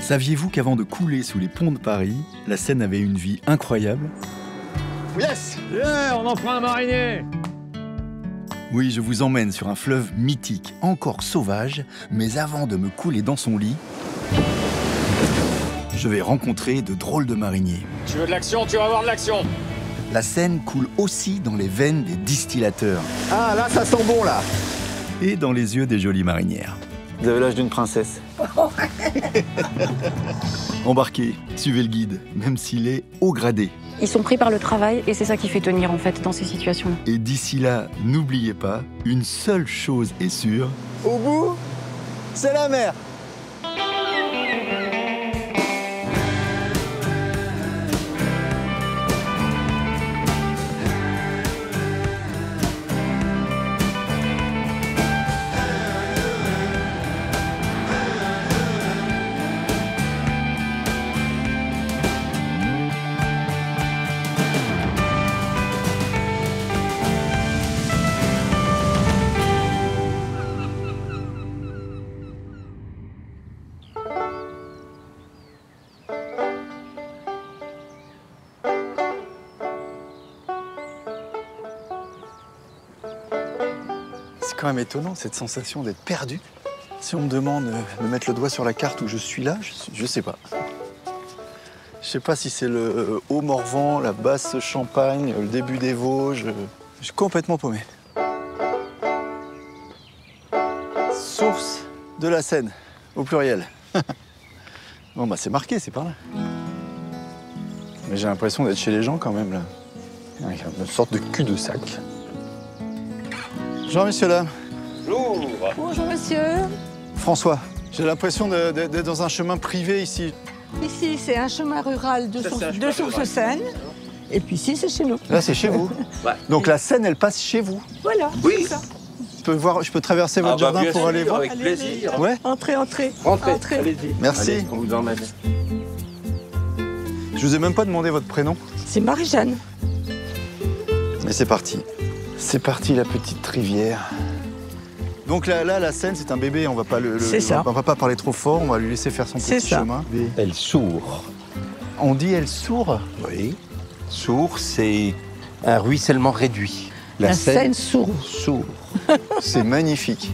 Saviez-vous qu'avant de couler sous les ponts de Paris, la Seine avait une vie incroyable? Yes! Yeah, on en prend un marinier! Oui, je vous emmène sur un fleuve mythique, encore sauvage, mais avant de me couler dans son lit, je vais rencontrer de drôles de mariniers. Tu veux de l'action, tu vas avoir de l'action! La Seine coule aussi dans les veines des distillateurs Ah, là, ça sent bon, là. et dans les yeux des jolies marinières. Vous avez l'âge d'une princesse. Embarquez, suivez le guide, même s'il est haut gradé. Ils sont pris par le travail et c'est ça qui fait tenir en fait dans ces situations. Et d'ici là, n'oubliez pas, une seule chose est sûre. Au bout, c'est la mer. C'est quand même étonnant, cette sensation d'être perdu. Si on me demande de mettre le doigt sur la carte où je suis là, je sais pas. Je sais pas si c'est le Haut-Morvan, la basse Champagne, le début des Vosges. Je suis complètement paumé. Source de la Seine, au pluriel. Bon, bah c'est marqué, c'est par là. Mais j'ai l'impression d'être chez les gens quand même, là. Avec une sorte de cul-de-sac. Bonjour, messieurs, dames. Bonjour monsieur. François, j'ai l'impression d'être dans un chemin privé ici. Ici c'est un chemin rural de Source-Seine. Et puis ici c'est chez nous. Là, c'est chez vous. Ouais. Donc la Seine, elle passe chez vous. Voilà, Oui. c'est ça. Je peux traverser votre jardin bien pour sûr, aller voir. avec plaisir. Ouais, Entrez, entrez. Rentrez, allez-y. merci. Allez, on vous emmène. Je vous ai même pas demandé votre prénom. C'est Marie-Jeanne. Mais c'est parti. C'est parti, la petite rivière. Donc là, la Seine, c'est un bébé. On va pas C'est ça. on va pas parler trop fort. On va lui laisser faire son C'est petit ça. chemin. Elle sourd. On dit elle sourd. Oui. Sourd, c'est un ruissellement réduit. La Seine sourde. sourd. C'est magnifique.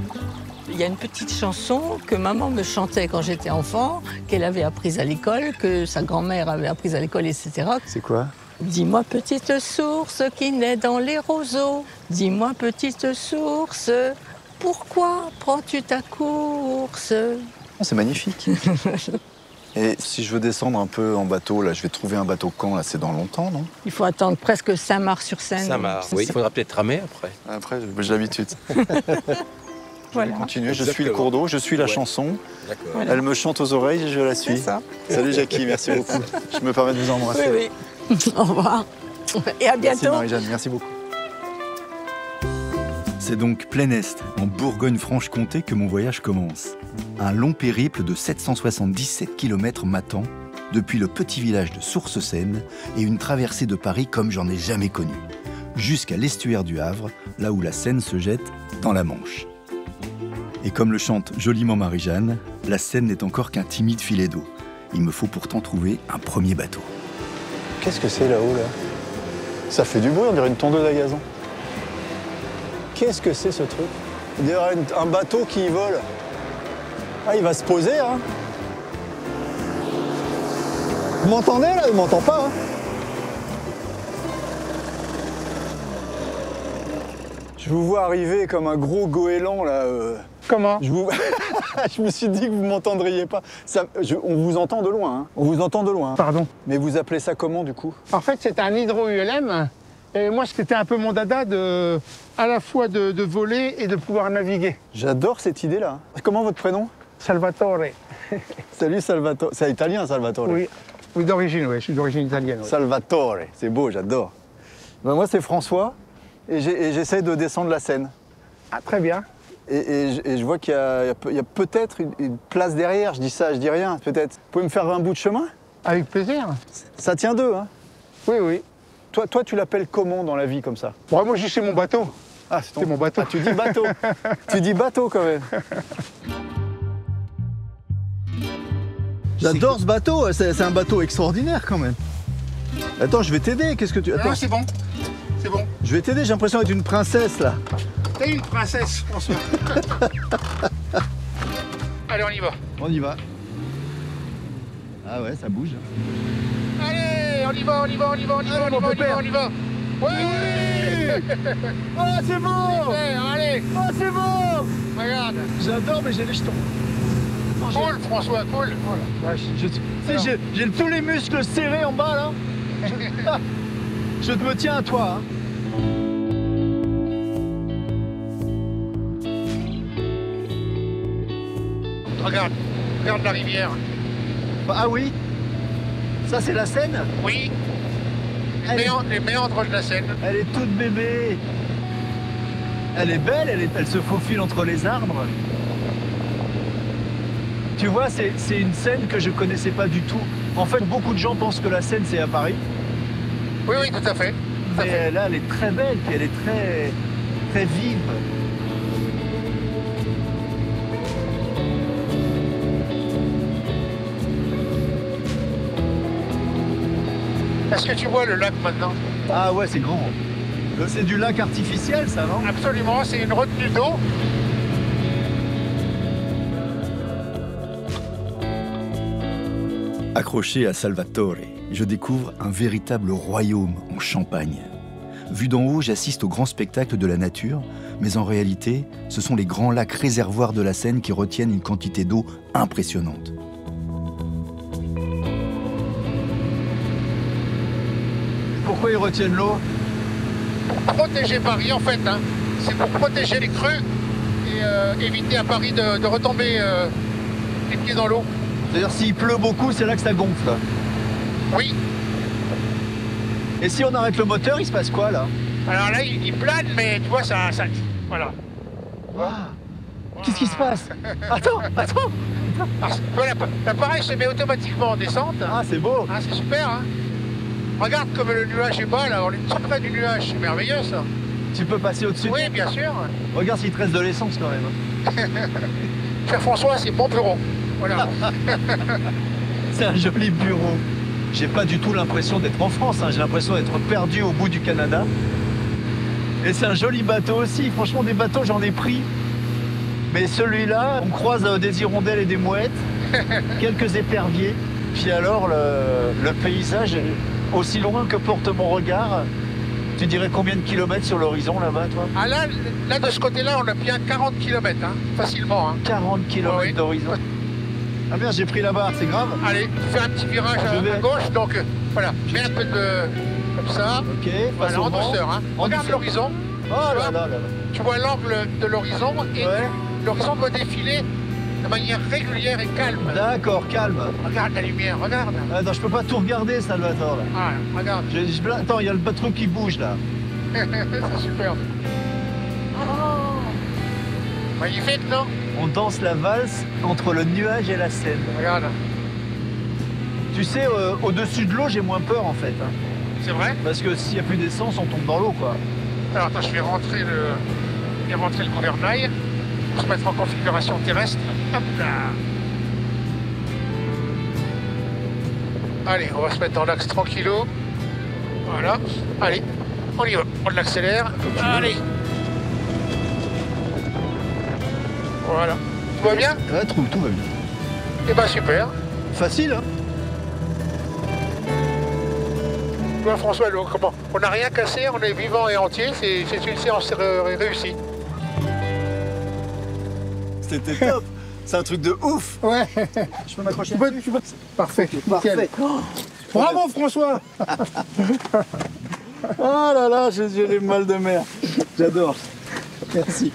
Il y a une petite chanson que maman me chantait quand j'étais enfant, qu'elle avait apprise à l'école, que sa grand-mère avait apprise à l'école, etc. C'est quoi? Dis-moi petite source qui naît dans les roseaux, dis-moi petite source, pourquoi prends-tu ta course? Oh, c'est magnifique. Et si je veux descendre un peu en bateau, là, je vais trouver un bateau quand? Là, c'est dans longtemps, non? Il faut attendre presque Saint-Marc-sur-Seine. Saint-Marc. Oui, il faudra peut-être ramer après. Après, j'ai l'habitude. Voilà. Continuer, je suis le Exactement. cours d'eau, je suis la Ouais. chanson. D'accord. Voilà. Elle me chante aux oreilles et je la suis. C'est ça. Salut Jackie, merci beaucoup. Je me permets de vous embrasser. Oui, oui. Au revoir. Et à Merci bientôt. Marie-Jeanne, merci beaucoup. C'est donc plein Est, en Bourgogne-Franche-Comté, que mon voyage commence. Un long périple de 777 km m'attend, depuis le petit village de Source-Seine et une traversée de Paris comme j'en ai jamais connu, jusqu'à l'estuaire du Havre, là où la Seine se jette dans la Manche. Et comme le chante joliment Marie-Jeanne, la Seine n'est encore qu'un timide filet d'eau. Il me faut pourtant trouver un premier bateau. Qu'est-ce que c'est là-haut, là? Ça fait du bruit, on dirait une tondeuse à gazon. Qu'est-ce que c'est ce truc? On dirait un bateau qui vole. Ah, il va se poser, hein? Vous m'entendez, là? Je m'entends pas, hein? Je vous vois arriver comme un gros goéland, là. Comment? Je me suis dit que vous m'entendriez pas. On vous entend de loin, hein. On vous entend de loin. Pardon. Mais vous appelez ça comment, du coup? En fait, c'est un hydro-ULM. Et moi, c'était un peu mon dada à la fois de voler et de pouvoir naviguer. J'adore cette idée-là. Comment votre prénom? Salvatore. Salut Salvatore. C'est italien, Salvatore? Oui, oui d'origine, oui. Je suis d'origine italienne. Oui. Salvatore, c'est beau, j'adore. Ben, moi, c'est François et j'essaie de descendre la Seine. Ah, très bien. Et je vois qu'il y a peut-être une place derrière. Je dis ça, je dis rien, peut-être. Vous pouvez me faire un bout de chemin? Avec plaisir. Ça tient deux, hein? Oui, oui. Toi, tu l'appelles comment dans la vie, comme ça? Bon, moi, je dis c'est mon bateau. Ah, C'est mon bateau. Ah, tu dis bateau. Tu dis bateau, quand même. J'adore ce bateau, c'est un bateau extraordinaire quand même. Attends, je vais t'aider, qu'est-ce que tu... Attends, Non, c'est bon. C'est bon. je vais t'aider, j'ai l'impression d'être une princesse là. T'es une princesse, François. Allez, on y va. On y va. Ah ouais, ça bouge. Allez, on y va, on y va, on y va, on y va, on y va, on y va, on y va. Ouais. Ah c'est bon. Allez, Ah c'est bon. regarde. J'adore mais j'ai les jetons. Cool, François, cool. Tu sais, j'ai tous les muscles serrés en bas là. Je te me tiens à toi. Hein. Regarde, regarde la rivière. Ah oui. Ça c'est la Seine. Oui. Elle est- Les méandres de la Seine. Elle est toute bébé. Elle est belle, elle se faufile entre les arbres. Tu vois, c'est une Seine que je connaissais pas du tout. En fait, beaucoup de gens pensent que la Seine c'est à Paris. Oui, oui, tout à fait. Tout à fait. Mais là, elle est très belle, puis elle est très, très vive. Est-ce que tu vois le lac maintenant? Ah ouais, c'est grand. C'est du lac artificiel, ça, non? Absolument, c'est une retenue d'eau. Accroché à Salvatore, je découvre un véritable royaume en Champagne. Vu d'en haut, j'assiste au grand spectacle de la nature, mais en réalité, ce sont les grands lacs réservoirs de la Seine qui retiennent une quantité d'eau impressionnante. Pourquoi ils retiennent l'eau? Pour protéger Paris, en fait. Hein. C'est pour protéger les crues et éviter à Paris de retomber les pieds dans l'eau. C'est-à-dire, s'il pleut beaucoup, c'est là que ça gonfle. Oui. Et si on arrête le moteur, il se passe quoi, là? Alors là, il plane, mais tu vois, ça voilà. Ah, qu'est-ce qui se passe? Attends. Alors, tu vois, l'appareil se met automatiquement en descente. Ah, c'est beau. Ah, c'est super, hein. Regarde comme le nuage est bas, là. On est tout près du nuage. C'est merveilleux, ça. Tu peux passer au-dessus. Oui, bien sûr. Regarde s'il te reste de l'essence, quand même. Cher François, c'est mon bureau. Voilà. C'est un joli bureau. J'ai pas du tout l'impression d'être en France, hein. J'ai l'impression d'être perdu au bout du Canada. Et c'est un joli bateau aussi. Franchement, des bateaux, j'en ai pris. Mais celui-là, on croise des hirondelles et des mouettes, quelques éperviers. Puis alors, le paysage, aussi loin que porte mon regard, tu dirais combien de kilomètres sur l'horizon là-bas, toi? Ah là, de ce côté-là, on a bien 40 km, hein, facilement. Hein. 40 kilomètres Oui. d'horizon. Ah merde, j'ai pris la barre, c'est grave. Allez, tu fais un petit virage à gauche, donc voilà, mets un peu de... comme ça. Ok, Voilà, face au en vent. douceur. Hein. En Regarde douceur. l'horizon. Oh là là là là. Tu vois l'angle de l'horizon et Ouais. l'horizon doit défiler de manière régulière et calme. D'accord, calme. Regarde la lumière, regarde. Ah, non, je peux pas tout regarder, Salvatore. Là. Ah, regarde, Attends, il y a le truc qui bouge là. c'est superbe. Magnifique, non? On danse la valse entre le nuage et la Seine. Regarde, Tu sais, au-dessus de l'eau, j'ai moins peur en fait. Hein. c'est vrai? Parce que s'il n'y a plus d'essence, on tombe dans l'eau quoi. Alors attends, je vais rentrer le gouvernail pour se mettre en configuration terrestre. Hop là. Allez, on va se mettre en axe tranquillou. Voilà. Allez, on y va. On l'accélère. Allez. Voilà. Tout va bien? Ouais, tout va bien. Eh ben super. Facile, hein? Tu vois François, comment? On n'a rien cassé, on est vivant et entier. C'est une séance réussie. C'était top. C'est un truc de ouf. Ouais. Je peux m'accrocher. Parfait. Parfait. Nickel. Bravo François. Oh là là, j'ai les mal de mer. J'adore. Merci.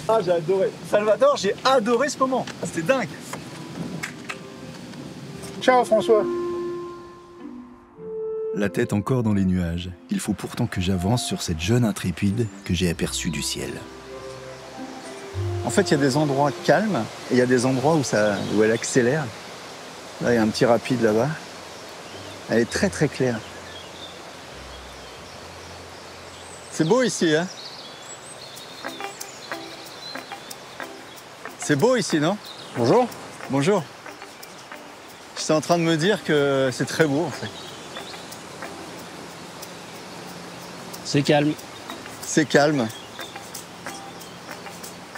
Ah, j'ai adoré. Salvatore, j'ai adoré ce moment. C'était dingue. Ciao François. La tête encore dans les nuages, il faut pourtant que j'avance sur cette jeune intrépide que j'ai aperçue du ciel. En fait, il y a des endroits calmes et il y a des endroits où elle accélère. Là, il y a un petit rapide là-bas. Elle est très très claire. C'est beau ici, hein? C'est beau ici, non? Bonjour. Bonjour. J'étais en train de me dire que c'est très beau en fait. C'est calme. C'est calme.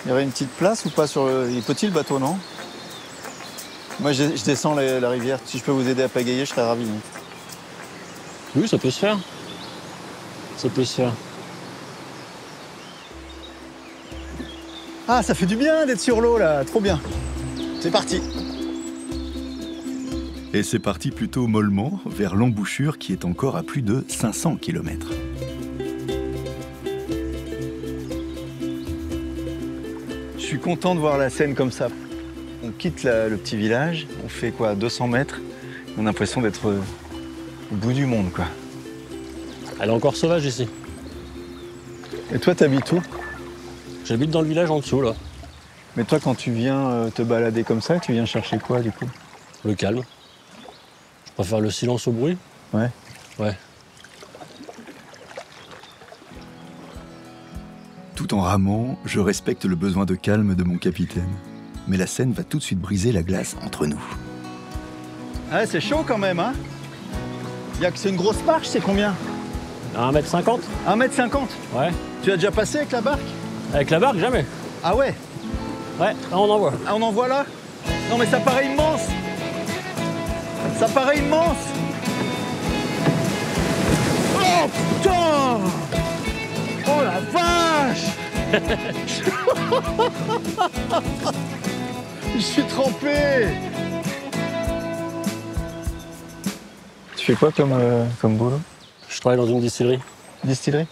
Il y aurait une petite place ou pas sur le... Il est petit le bateau, non? Moi je descends la rivière. Si je peux vous aider à pagayer, je serais ravi. Oui, ça peut se faire. Ça peut se faire. Ah, ça fait du bien d'être sur l'eau là, trop bien. C'est parti. Et c'est parti plutôt mollement vers l'embouchure qui est encore à plus de 500 km. Je suis content de voir la Seine comme ça. On quitte le petit village, on fait quoi, 200 mètres. On a l'impression d'être au bout du monde, quoi. Elle est encore sauvage ici. Et toi, t'habites où? J'habite dans le village en dessous, là. Mais toi, quand tu viens te balader comme ça, tu viens chercher quoi, du coup? Le calme. Je préfère le silence au bruit. Ouais. Ouais. Tout en ramant, je respecte le besoin de calme de mon capitaine. Mais la Seine va tout de suite briser la glace entre nous. Ah, c'est chaud quand même, hein? C'est une grosse marche, c'est combien? 1m50. 1m50? Ouais. Tu as déjà passé avec la barque? Avec la barque, jamais. Ah ouais? Ouais, là, on en voit. Ah, on en voit là? Non mais ça paraît immense! Ça paraît immense! Oh putain! Oh la vache! Je suis trempé! Tu fais quoi comme boulot? Je travaille dans une distillerie. Distillerie?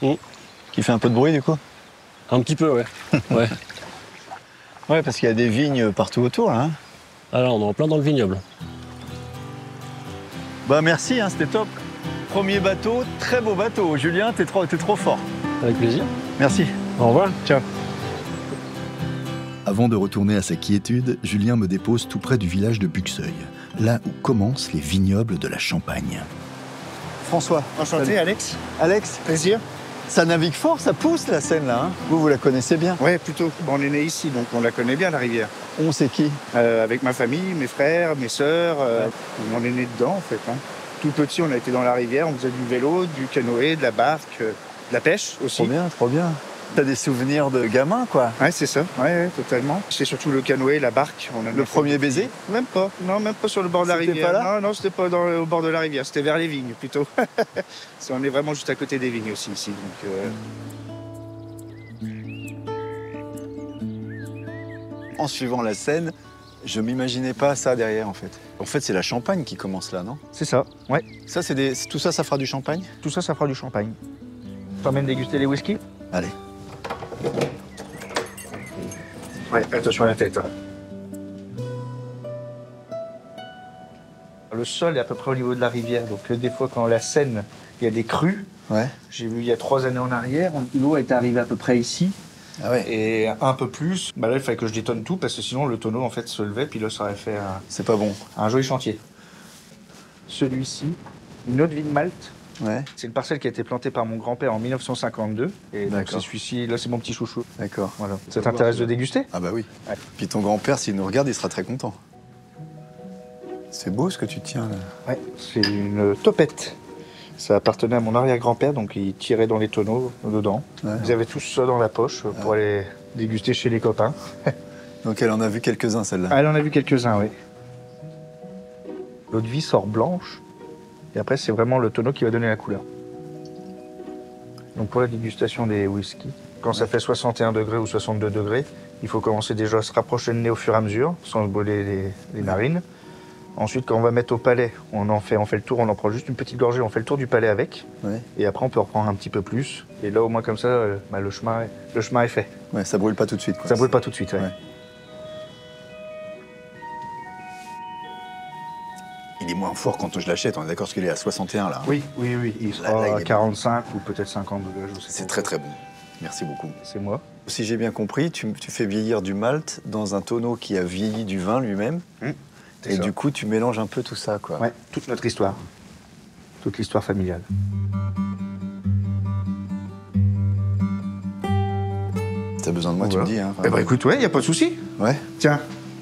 Qui fait un peu de bruit du coup? Un petit peu, ouais. Ouais. Ouais, parce qu'il y a des vignes partout autour là. Hein. Alors, on est en plein dans le vignoble. Bah merci, hein, c'était top. Premier bateau, très beau bateau. Julien, t'es trop fort. Avec plaisir. Merci. Au revoir. Ciao. Avant de retourner à sa quiétude, Julien me dépose tout près du village de Buxeuil, là où commencent les vignobles de la Champagne. François. Enchanté, Salut. Alex. Alex, Plaisir. ça navigue fort, ça pousse la Seine là. Hein. Vous la connaissez bien. Ouais, plutôt. Bon, on est né ici, donc on la connaît bien, la rivière. On sait qui? Avec ma famille, mes frères, mes sœurs. On est né dedans, en fait. Hein. Tout petit, on a été dans la rivière, on faisait du vélo, du canoë, de la barque, de la pêche aussi. Trop bien, trop bien. T'as des souvenirs de gamin, quoi. Ouais, c'est ça. Ouais, totalement. C'est surtout le canoë, la barque. On a Le premier baiser? Même pas. Non, même pas sur le bord de la C'était rivière. pas là? Non, c'était pas au bord de la rivière. C'était vers les vignes, plutôt. On est vraiment juste à côté des vignes aussi, ici. Donc, En suivant la Seine, je m'imaginais pas ça derrière, en fait. En fait, c'est la Champagne qui commence là, non? C'est ça, ouais. Ça, tout ça, ça fera du champagne? Tout ça, ça fera du champagne. T'emmènes déguster les whisky? Allez. Ouais, attention à la tête. Hein. Le sol est à peu près au niveau de la rivière, donc des fois quand la Seine, il y a des crues. Ouais. J'ai vu il y a 3 années en arrière, l'eau est arrivée à peu près ici. Ah ouais. Et un peu plus. Bah là, il fallait que je détonne tout parce que sinon le tonneau en fait se levait, puis là ça aurait fait C'est pas bon. un joli chantier. Celui-ci, une autre vigne Malte. Ouais. C'est une parcelle qui a été plantée par mon grand-père en 1952. Et donc D'accord. c'est celui-ci, là c'est mon petit chouchou. D'accord. Voilà. Ça t'intéresse de déguster? Ah bah oui. Ouais. Puis ton grand-père, s'il nous regarde, il sera très content. C'est beau ce que tu tiens là. Ouais, c'est une topette. Ça appartenait à mon arrière-grand-père, donc il tirait dans les tonneaux dedans. Ouais. Ils avaient tous ça dans la poche pour aller déguster chez les copains. Donc elle en a vu quelques-uns celle-là. Ah, elle en a vu quelques-uns, oui. L'eau de vie sort blanche, et après c'est vraiment le tonneau qui va donner la couleur. Donc pour la dégustation des whiskies, quand ça fait 61 degrés ou 62 degrés, il faut commencer déjà à se rapprocher le nez au fur et à mesure, sans se brûler les narines. Ensuite, quand on va mettre au palais, on fait le tour, on en prend juste une petite gorgée, on fait le tour du palais avec. Ouais. Et après, on peut reprendre un petit peu plus. Et là, au moins comme ça, le chemin est fait. Ouais, ça brûle pas tout de suite. Quoi. Ça brûle pas tout de suite, ouais. Ouais. Il est moins fort quand je l'achète, on est d'accord, parce qu'il est à 61 là. Oui. Il Là, sera il à est 45 ou peut-être 50 degrés, je sais C'est pas. très très bon. Merci beaucoup. C'est moi. Si j'ai bien compris, tu fais vieillir du malt dans un tonneau qui a vieilli du vin lui-même. C'est Et ça. du coup, tu mélanges un peu tout ça, quoi. Ouais, toute notre histoire. Toute l'histoire familiale. T'as besoin de moi, Voilà. tu me dis. Hein, Eh ben écoute, ouais, y a pas de souci. Ouais. Tiens,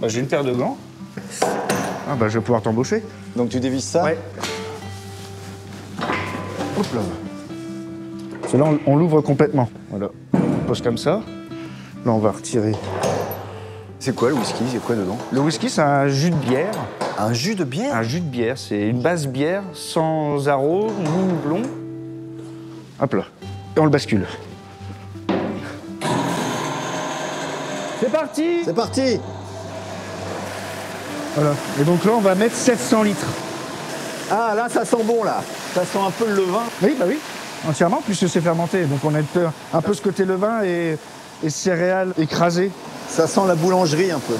j'ai une paire de gants. Ah bah je vais pouvoir t'embaucher. Donc tu dévisses ça? Ouais. Hop là. Là, on l'ouvre complètement. Voilà. On pose comme ça. Là, on va retirer. C'est quoi le whisky? C'est quoi dedans? Le whisky, c'est un jus de bière. Un jus de bière? Un jus de bière, c'est une base bière sans arôme, ni houblon. Hop là. Et on le bascule. C'est parti! C'est parti! Voilà. Et donc là, on va mettre 700 litres. Ah, là, ça sent bon, là. Ça sent un peu le levain. Oui, bah oui, entièrement, puisque c'est fermenté. Donc on a un peu ce côté levain et céréales écrasées. Ça sent la boulangerie, un peu.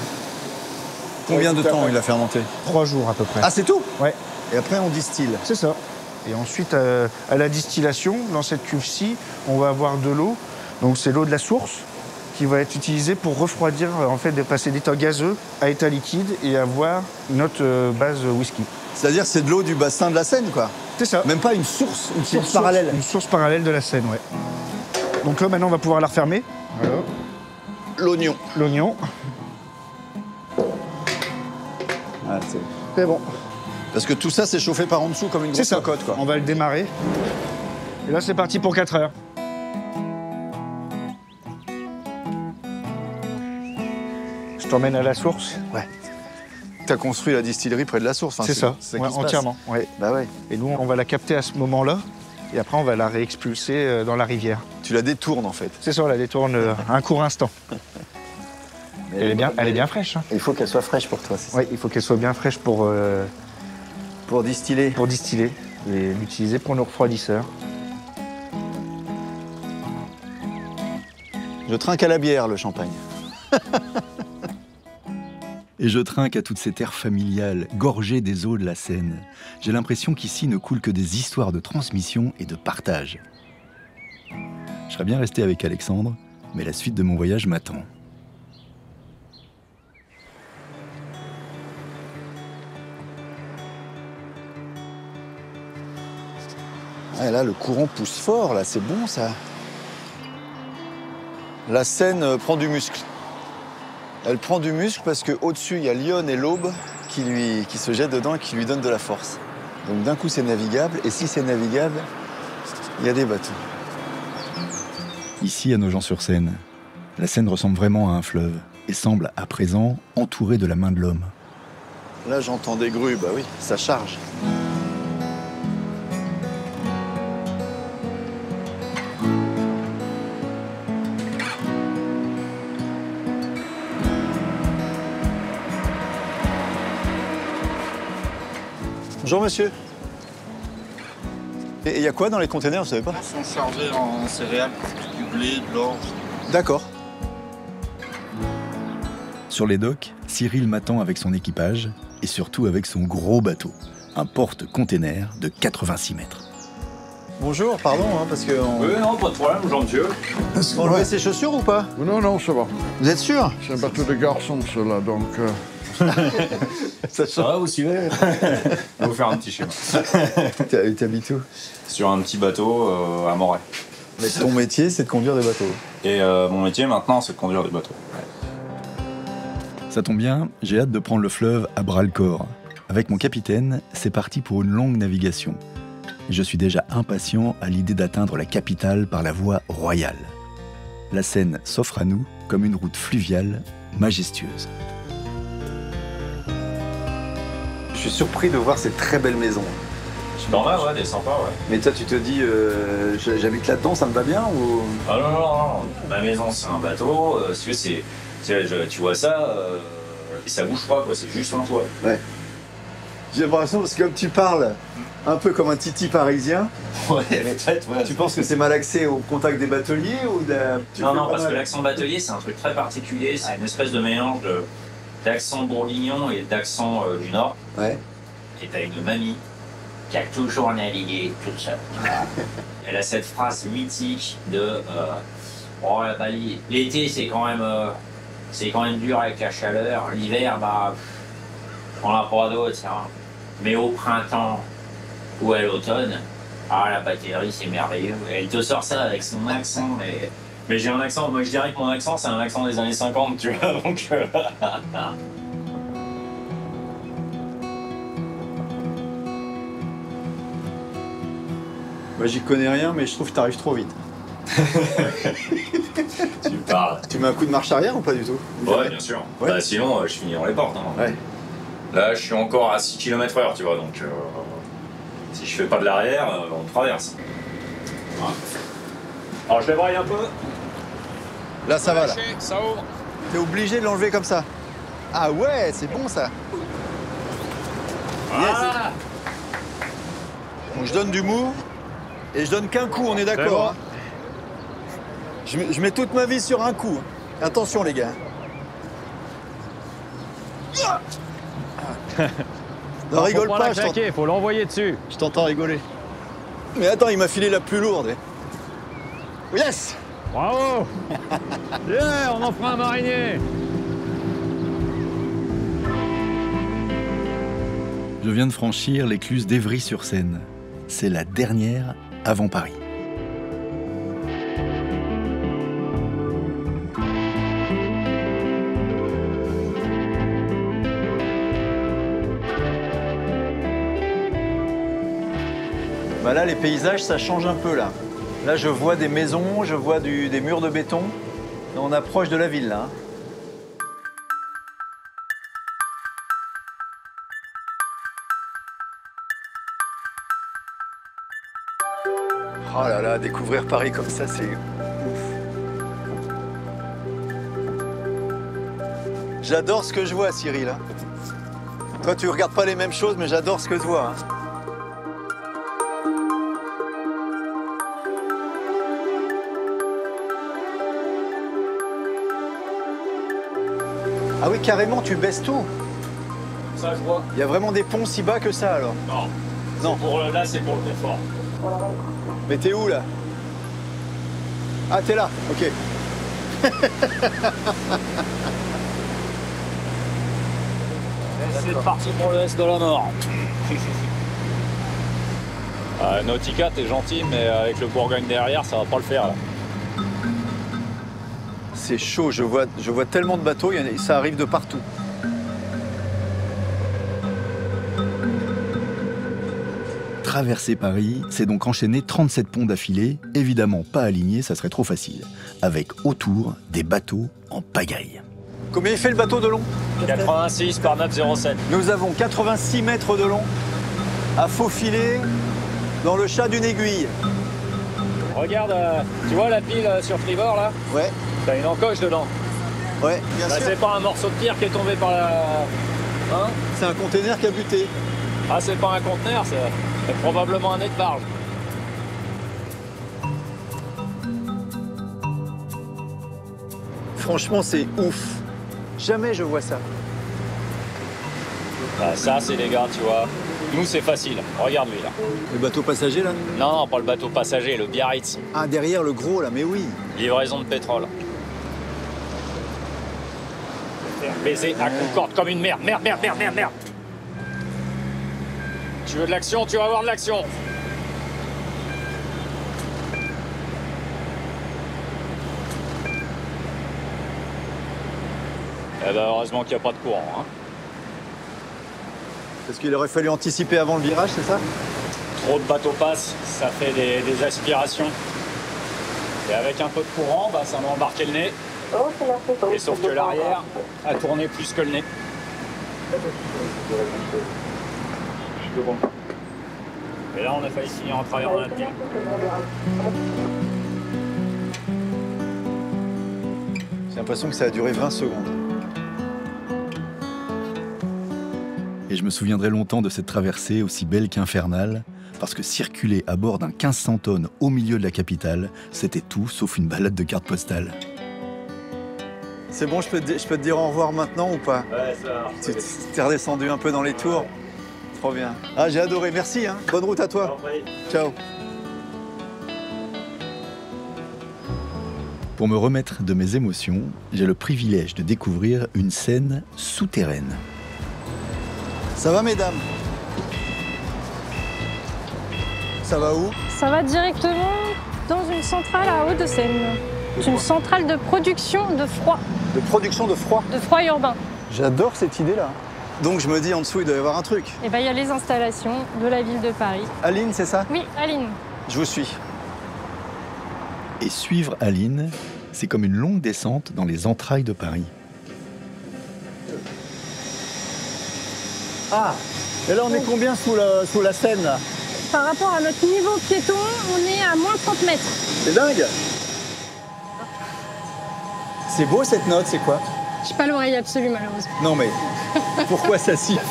Combien de tout à temps fait. il a fermenté? 3 jours à peu près. Ah, c'est tout? Ouais, Et après, on distille. c'est ça. Et ensuite, à la distillation, dans cette cuve-ci, on va avoir de l'eau. Donc c'est l'eau de la source qui va être utilisée pour refroidir, en fait, de passer d'état gazeux à état liquide et avoir notre base whisky. C'est-à-dire c'est de l'eau du bassin de la Seine, quoi. C'est ça. Même pas une source C'est parallèle. Une source parallèle de la Seine, ouais. Donc là, maintenant, on va pouvoir la refermer. Voilà. L'oignon. L'oignon. Ah, C'est bon. parce que tout ça, c'est chauffé par en dessous comme une C'est grosse ça. cocotte, quoi. On va le démarrer. Et là, c'est parti pour 4 heures. Je t'emmène à la source. Ouais. T'as construit la distillerie près de la source. Enfin, C'est ça, qui ouais, se passe. entièrement. Ouais. Bah ouais. Et nous, on va la capter à ce moment-là. Et après, on va la réexpulser dans la rivière. Tu la détournes, en fait. C'est ça, on la détourne un court instant. Elle est bien fraîche. Hein. Il faut qu'elle soit fraîche pour toi, c'est ça? Oui, il faut qu'elle soit bien fraîche pour distiller. pour distiller et l'utiliser pour nos refroidisseurs. Je trinque à la bière, le champagne. Et je trinque à toutes ces terres familiales, gorgées des eaux de la Seine. J'ai l'impression qu'ici ne coulent que des histoires de transmission et de partage. Je serais bien resté avec Alexandre, mais la suite de mon voyage m'attend. Ah, là, le courant pousse fort, là, c'est bon, ça. La Seine prend du muscle. Elle prend du muscle parce qu'au-dessus, il y a l'Yonne et l'Aube qui se jettent dedans et qui lui donnent de la force. Donc d'un coup, c'est navigable. Et si c'est navigable, il y a des bateaux. Ici, à Nogent-sur-Seine, la Seine ressemble vraiment à un fleuve et semble, à présent, entourée de la main de l'homme. Là, j'entends des grues. Bah oui, ça charge. Bonjour monsieur. Et il y a quoi dans les containers, vous savez pas? Ils sont chargés en céréales, du blé, de l'orge. D'accord. Sur les docks, Cyril m'attend avec son équipage et surtout avec son gros bateau, un porte-container de 86 mètres. Bonjour, pardon, parce que... Oui, non, pas de problème, gentil. On enlever ses chaussures ou pas? Non, non, ça va. Vous êtes sûr? C'est un bateau de garçons, cela, donc... Ça va, vous suivez? On va vous faire un petit schéma. T'habites où? Sur un petit bateau à Moret. Mais ton métier, c'est de conduire des bateaux. Et mon métier maintenant, c'est de conduire des bateaux. Ça tombe bien, j'ai hâte de prendre le fleuve à bras-le-corps. Avec mon capitaine, c'est parti pour une longue navigation. Et je suis déjà impatient à l'idée d'atteindre la capitale par la voie royale. La Seine s'offre à nous comme une route fluviale majestueuse. Je suis surpris de voir cette très belle maison. C'est normal, ouais, elle est sympa, ouais. Mais toi, tu te dis, j'habite là-dedans, ça me va bien ou... Ah non, non, non, ma maison, c'est un bateau. Tu vois ça, et ça bouge pas, quoi, c'est juste un toit. Ouais. J'ai l'impression, parce que comme tu parles un peu comme un titi parisien, Ouais, peut-être, ouais. tu penses que c'est malaxé au contact des bateliers ou Non, non, parce que l'accent batelier, c'est un truc très particulier. C'est une espèce de mélange d'accent bourguignon et d'accent du Nord. Ouais. Et t'as une mamie qui a toujours navigué toute seule. Elle a cette phrase mythique de oh, bah, l'été, c'est quand même dur avec la chaleur. L'hiver, bah, on n'a pas d'autre. Hein. Mais au printemps ou à l'automne, ah, la batterie, c'est merveilleux. Et elle te sort ça avec son accent, mais j'ai un accent, moi je dirais que mon accent, c'est un accent des années 50, tu vois, donc... Moi, j'y connais rien, mais je trouve que t'arrives trop vite. Tu parles. Tu mets un coup de marche arrière ou pas du tout? Ouais, bien sûr. Ouais. Bah, sinon, je finis dans les portes. Hein. Ouais. Là, je suis encore à 6 km/h, tu vois, donc si je fais pas de l'arrière, on traverse. Ouais. Alors, je les braille un peu. Là, ça va, là. Ça ouvre. T'es obligé de l'enlever comme ça. Ah ouais, c'est bon, ça. Ah. Donc, je donne du mou et je donne qu'un coup, on est d'accord. Bon. Je mets toute ma vie sur un coup. Attention, les gars. Non, rigole pas, Il faut l'envoyer dessus. je t'entends rigoler. Mais attends, il m'a filé la plus lourde. Yes! Bravo. Yeah, on en fera un marinier. Je viens de franchir l'écluse d'Évry-sur-Seine. C'est la dernière avant Paris. Bah là, les paysages, ça change un peu, là. Là, je vois des maisons, je vois des murs de béton. Et on approche de la ville, là. Oh là là, découvrir Paris comme ça, c'est ouf. J'adore ce que je vois, Cyril. Hein. Toi, tu regardes pas les mêmes choses, mais j'adore ce que je vois. Hein. Ah oui, carrément, tu baisses tout. Ça, je vois. Il y a vraiment des ponts si bas que ça, alors. Non. Non. Là, c'est pour le confort. Mais t'es où, là? Ah, t'es là, ok. C'est parti pour le Est de la Mort. Nautica, t'es gentil, mais avec le Bourgogne derrière, ça va pas le faire. Là. C'est chaud, je vois tellement de bateaux, ça arrive de partout. Traverser Paris, c'est donc enchaîner 37 ponts d'affilée, évidemment pas alignés, ça serait trop facile, avec autour des bateaux en pagaille. Combien il fait le bateau de long? 86 par 907. Nous avons 86 mètres de long à faufiler dans le chat d'une aiguille. Regarde, tu vois la pile sur tribord là? Ouais, T'as une encoche dedans. ouais, bien Là, sûr. c'est pas un morceau de pierre qui est tombé par la. Hein? C'est un container qui a buté. Ah, c'est pas un conteneur, c'est probablement un nez de barge. Franchement, c'est ouf. Jamais je vois ça. Bah, ça, c'est les gars, tu vois. Nous, c'est facile. Regarde lui là. Le bateau passager, là? Non, non, pas le bateau passager, le Biarritz. Ah, derrière le gros, là, mais oui. Livraison de pétrole. Baiser à Concorde comme une merde. Merde. Tu veux de l'action, tu vas avoir de l'action. Eh ben, heureusement qu'il n'y a pas de courant. Hein. Parce qu'il aurait fallu anticiper avant le virage, c'est ça? Trop de bateaux passent, ça fait des aspirations. Et avec un peu de courant, bah, ça m'a embarqué le nez. Et sauf que l'arrière a tourné plus que le nez. Et là, on a failli finir en travers d'un pied. J'ai l'impression que ça a duré 20 secondes. Et je me souviendrai longtemps de cette traversée aussi belle qu'infernale, parce que circuler à bord d'un 1500 tonnes au milieu de la capitale, c'était tout sauf une balade de carte postale. C'est bon, je peux te dire au revoir maintenant ou pas? Ouais, ça. Tu t'es redescendu un peu dans les tours. Trop bien. Ah, j'ai adoré, merci. Hein. Bonne route à toi. Ciao. Pour me remettre de mes émotions, j'ai le privilège de découvrir une scène souterraine. Ça va, mesdames? Ça va où? Ça va directement dans une centrale à Hauts-de-Seine. C'est une centrale de production de froid. De production de froid. De froid urbain. J'adore cette idée-là. Donc je me dis, en dessous, il doit y avoir un truc. Et bien, il y a les installations de la ville de Paris. Aline, c'est ça? Oui, Aline. Je vous suis. Et suivre Aline, c'est comme une longue descente dans les entrailles de Paris. Ah, et là on est combien sous la Seine là? Par rapport à notre niveau piéton, on est à moins 30 mètres. C'est dingue. C'est beau cette note, c'est quoi? J'ai pas l'oreille absolue malheureusement. Non mais, pourquoi ça siffle?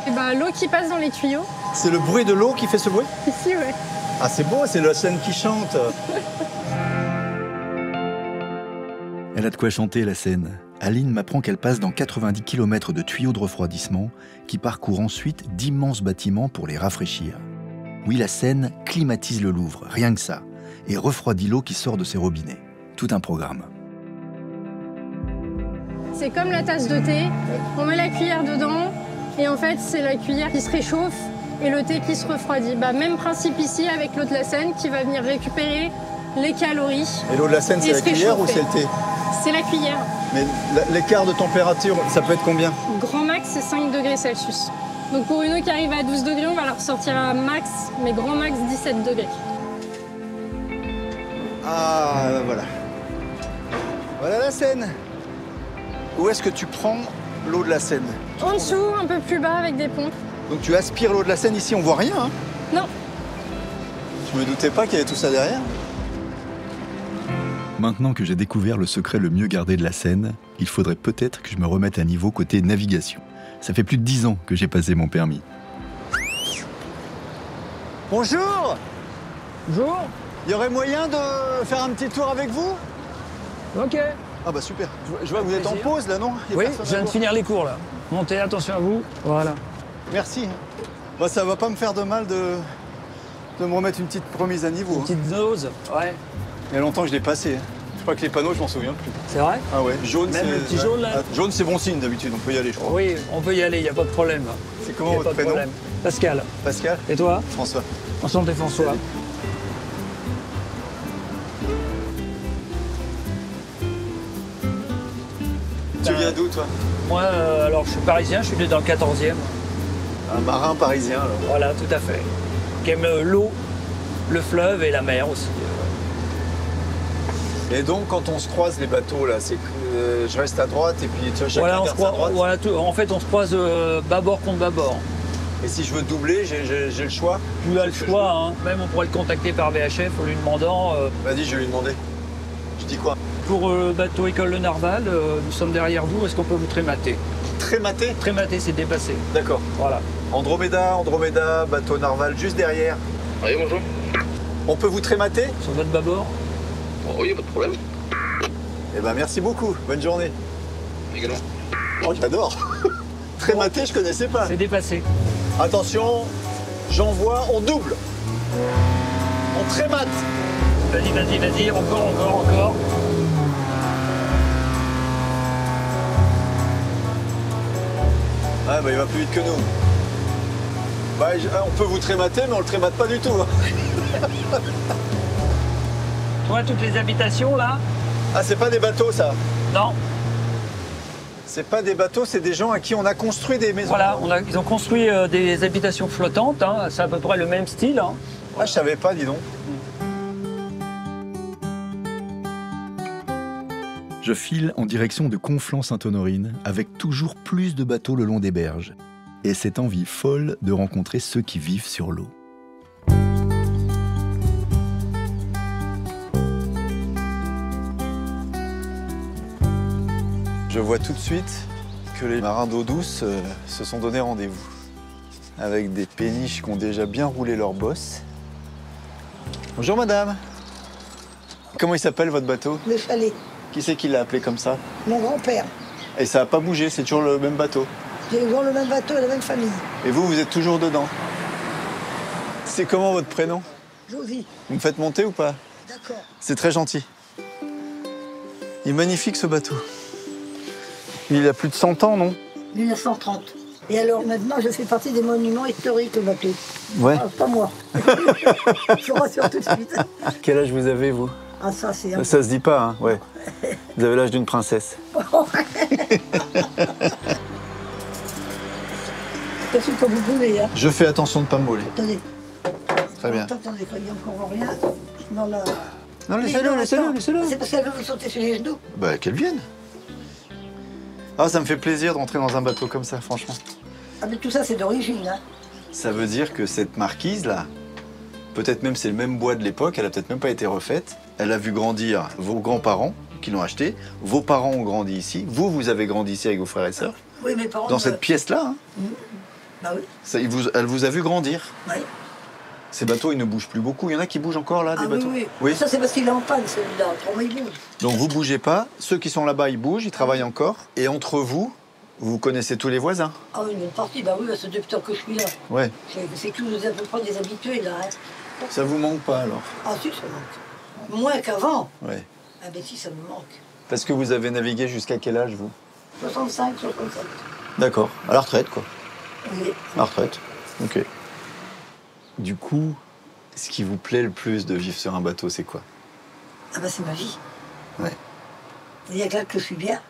Et ben, l'eau qui passe dans les tuyaux. C'est le bruit de l'eau qui fait ce bruit? Ici, ouais. Ah c'est beau, c'est la Seine qui chante. Elle a de quoi chanter, la Seine. Aline m'apprend qu'elle passe dans 90 km de tuyaux de refroidissement qui parcourent ensuite d'immenses bâtiments pour les rafraîchir. Oui, la Seine climatise le Louvre, rien que ça, et refroidit l'eau qui sort de ses robinets. Tout un programme. C'est comme la tasse de thé, on met la cuillère dedans et en fait c'est la cuillère qui se réchauffe et le thé qui se refroidit. Bah, même principe ici avec l'eau de la Seine qui va venir récupérer les calories. Et l'eau de la Seine c'est la cuillère ou c'est le thé? C'est la cuillère. Mais l'écart de température, ça peut être combien? Grand max c'est 5 degrés Celsius. Donc pour une eau qui arrive à 12 degrés, on va la ressortir à max, mais grand max 17 degrés. Ah voilà. Voilà la Seine. Où est-ce que tu prends l'eau de la Seine? En dessous, un peu plus bas avec des pompes. Donc tu aspires l'eau de la Seine ici, on voit rien hein? Non. Je me doutais pas qu'il y avait tout ça derrière. Maintenant que j'ai découvert le secret le mieux gardé de la Seine, il faudrait peut-être que je me remette à niveau côté navigation. Ça fait plus de 10 ans que j'ai passé mon permis. Bonjour. Bonjour. Il y aurait moyen de faire un petit tour avec vous? Ok. Ah bah super. Je vois que vous êtes en pause là, non? Oui, je viens de finir les cours là. Montez, attention à vous. Voilà. Merci. Bah, ça va pas me faire de mal de me remettre une petite remise à niveau. Une petite dose, ouais. Il y a longtemps que je l'ai passé. Je crois que les panneaux, je m'en souviens plus. C'est vrai? Ah ouais, jaune, même le petit jaune là? Jaune, c'est bon signe d'habitude, on peut y aller, je crois. Oui, on peut y aller, il n'y a pas de problème. C'est comment votre prénom? Pascal. Pascal. Et toi? François. Enchanté François. Salut. Tu viens d'où toi? Moi, alors je suis parisien, je suis né dans le 14e. Un marin parisien alors. Voilà, tout à fait. Qui aime l'eau, le fleuve et la mer aussi. Et donc quand on se croise les bateaux là, c'est que je reste à droite et puis tu vois, chacun Voilà, garde sa droite. voilà en fait on se croise bâbord contre bâbord. Et si je veux doubler, j'ai le choix? Tu as le choix, hein. Même on pourrait le contacter par VHF en lui demandant... Vas-y, je vais lui demander. Je dis quoi? Pour le bateau École de Narval, nous sommes derrière vous, est-ce qu'on peut vous trémater? Trémater? Trémater, c'est dépasser. D'accord. Voilà. Andromeda, bateau Narval, juste derrière. Oui, bonjour. On peut vous trémater? Sur votre bâbord? Oui, pas de problème. Eh ben merci beaucoup, bonne journée. Également. Oh, j'adore. Trémater, je connaissais pas. C'est dépassé. Attention, j'envoie, on double. On trémate. Vas-y, encore. Ah bah il va plus vite que nous. Bah, on peut vous trémater, mais on le trémate pas du tout. Hein. Tu vois toutes les habitations là? Ah, c'est pas des bateaux ça? Non. C'est pas des bateaux, c'est des gens à qui on a construit des maisons. Voilà, ils ont construit des habitations flottantes, hein. C'est à peu près le même style. Hein. Ah, je savais pas, dis donc. Je file en direction de Conflans-Sainte-Honorine avec toujours plus de bateaux le long des berges et cette envie folle de rencontrer ceux qui vivent sur l'eau. Je vois tout de suite que les marins d'eau douce se sont donné rendez-vous. Avec des péniches qui ont déjà bien roulé leur bosse. Bonjour madame. Comment il s'appelle votre bateau? Le Chalet. Qui c'est qui l'a appelé comme ça? Mon grand-père. Et ça n'a pas bougé, c'est toujours le même bateau? J'ai toujours le même bateau et la même famille. Et vous, vous êtes toujours dedans? C'est comment votre prénom? Josie. Vous me faites monter ou pas? D'accord. C'est très gentil. Il est magnifique ce bateau. Il a plus de 100 ans, non? 1930. Et alors maintenant, je fais partie des monuments historiques, le bateau. Ouais. Ah, pas moi. Je vous rassure tout de suite. Quel âge vous avez, vous? Ah, ça, c'est... Ça se dit pas, hein, ouais. Vous avez l'âge d'une princesse. Qu'est-ce que vous voulez, hein? Je fais attention de ne pas me voler. Attendez. Très bien. Attendez, il n'y a encore rien dans la... Non, laissez-le. C'est parce qu'elle veut vous sauter sur les genoux. Bah, qu'elle vienne. Ah, ça me fait plaisir de rentrer dans un bateau comme ça, franchement. Ah, mais tout ça, c'est d'origine, hein. Ça veut dire que cette marquise-là, peut-être même c'est le même bois de l'époque, elle a peut-être même pas été refaite. Elle a vu grandir vos grands-parents qui l'ont acheté. Vos parents ont grandi ici. Vous avez grandi ici avec vos frères et sœurs. Oui, mes parents... Dans cette pièce-là, hein. Bah oui. Ça, elle vous a vu grandir. Oui. Ces bateaux, ils ne bougent plus beaucoup. Il y en a qui bougent encore là, des bateaux. Oui. Ça, c'est parce qu'il est en panne, celui-là. Autrement, il bouge. Donc vous bougez pas. Ceux qui sont là-bas, ils bougent, ils travaillent encore. Et entre vous, vous connaissez tous les voisins. Ah oui, une partie, bah oui, c'est depuis que je suis là. Ouais. C'est tous à peu près des habitués, là. Hein. Ça vous manque pas alors? Ah si, ça manque. Moins qu'avant. Ouais. Ah ben si, ça me manque. Parce que vous avez navigué jusqu'à quel âge, vous? 65, 67. D'accord. À la retraite, quoi. Oui. À la retraite. Ok. Du coup, ce qui vous plaît le plus de vivre sur un bateau, c'est quoi? Ah bah c'est ma vie. Ouais. Il y a que là que je suis bien.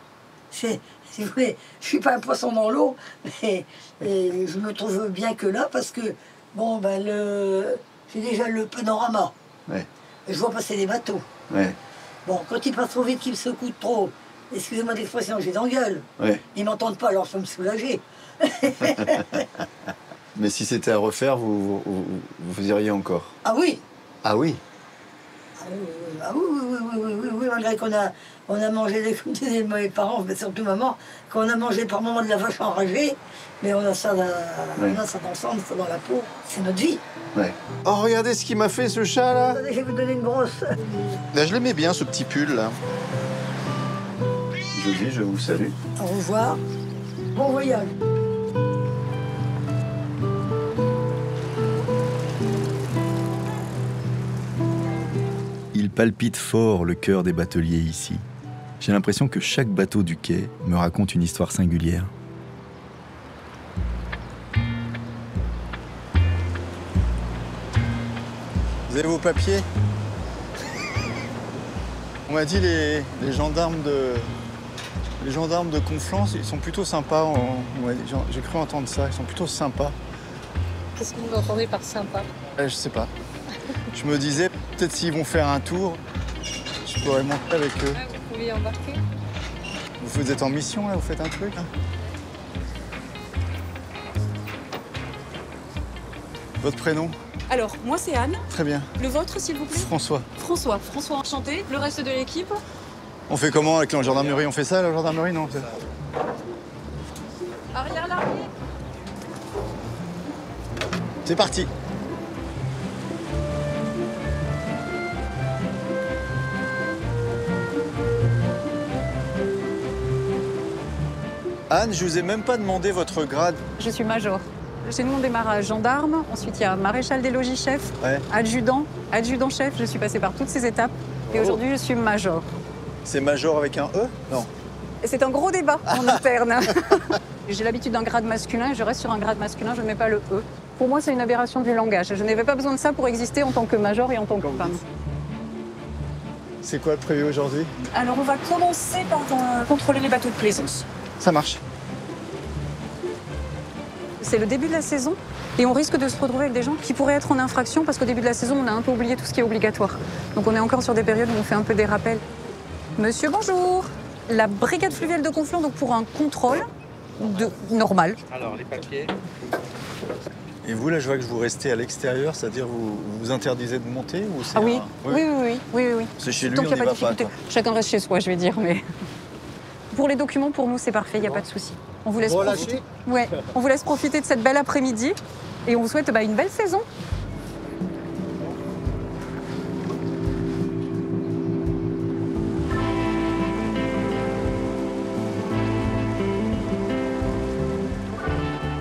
Si vous voulez, je suis pas un poisson dans l'eau, mais je me trouve bien que là parce que, bon, ben j'ai déjà le panorama. Ouais. Et je vois passer des bateaux. Ouais. Bon, quand ils passent trop vite, qu'ils me secouent trop, excusez-moi d'expression, j'ai d'engueule. Ouais. Ils m'entendent pas, alors je peux me soulager. Mais si c'était à refaire, vous iriez encore? Ah oui. Ah oui? Ah oui, malgré qu'on a mangé, comme disaient mes parents, mais surtout maman, qu'on a mangé par moments de la vache enragée, mais on a ça dans le sang, ça dans la peau, c'est notre vie. Ouais. Oh, regardez ce qu'il m'a fait ce chat là. Attendez, je vais vous donner une brosse. Là, je l'aimais bien ce petit pull là. Joli, je vous salue. Au revoir. Bon voyage. Il palpite fort le cœur des bateliers ici. J'ai l'impression que chaque bateau du quai me raconte une histoire singulière. Vous avez vos papiers? On m'a dit les gendarmes de Conflans, ils sont plutôt sympas. J'ai cru entendre ça, ils sont plutôt sympas. Qu'est-ce que vous entendez par sympa? Je sais pas. Je me disais, peut-être s'ils vont faire un tour, je pourrais monter avec eux. Ouais, vous pouvez embarquer. Vous êtes en mission là, vous faites un truc hein? Votre prénom? Alors, moi c'est Anne. Très bien. Le vôtre, s'il vous plaît? François. François, enchanté. Le reste de l'équipe? On fait comment avec la gendarmerie? On fait ça, la gendarmerie? Non. Arrière l'arrière. C'est parti. Anne, je vous ai même pas demandé votre grade. Je suis major. Chez nous, on démarre à gendarme. Ensuite, il y a maréchal des logis-chef, adjudant, adjudant-chef. Je suis passée par toutes ces étapes. Et aujourd'hui, je suis major. C'est major avec un E? Non. C'est un gros débat en interne. J'ai l'habitude d'un grade masculin et je reste sur un grade masculin, je ne mets pas le E. Pour moi, c'est une aberration du langage. Je n'avais pas besoin de ça pour exister en tant que major et en tant que femme. C'est quoi le prévu aujourd'hui? Alors, on va commencer par contrôler les bateaux de plaisance. Ça marche. C'est le début de la saison et on risque de se retrouver avec des gens qui pourraient être en infraction parce qu'au début de la saison, on a un peu oublié tout ce qui est obligatoire. Donc on est encore sur des périodes où on fait un peu des rappels. Monsieur, bonjour. La brigade fluviale de Conflans, donc pour un contrôle normal. Alors, les papiers. Et vous, là, je vois que vous restez à l'extérieur, c'est-à-dire vous vous interdisez de monter ou c'est oui. Oui. C'est chez lui, Tant on qu'il n'y n'y a pas va de difficulté. pas. Chacun reste chez soi, je vais dire, mais... Pour les documents, pour nous, c'est parfait, il n'y a pas de souci. On vous laisse profiter. Ouais, on vous laisse profiter de cette belle après-midi et on vous souhaite une belle saison.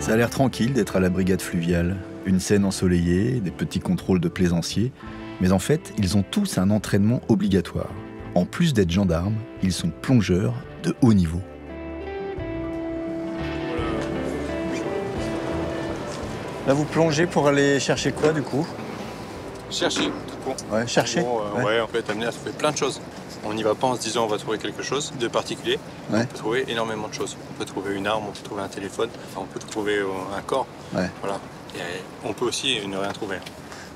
Ça a l'air tranquille d'être à la brigade fluviale. Une scène ensoleillée, des petits contrôles de plaisanciers. Mais en fait, ils ont tous un entraînement obligatoire. En plus d'être gendarmes, ils sont plongeurs de haut niveau. Là, vous plongez pour aller chercher quoi, du coup? Chercher, tout court. Ouais, chercher. Ouais, on peut être amené à trouver plein de choses. On n'y va pas en se disant on va trouver quelque chose de particulier. Ouais. On peut trouver énormément de choses. On peut trouver une arme, on peut trouver un téléphone, on peut trouver un corps. Ouais. Voilà. Et on peut aussi ne rien trouver.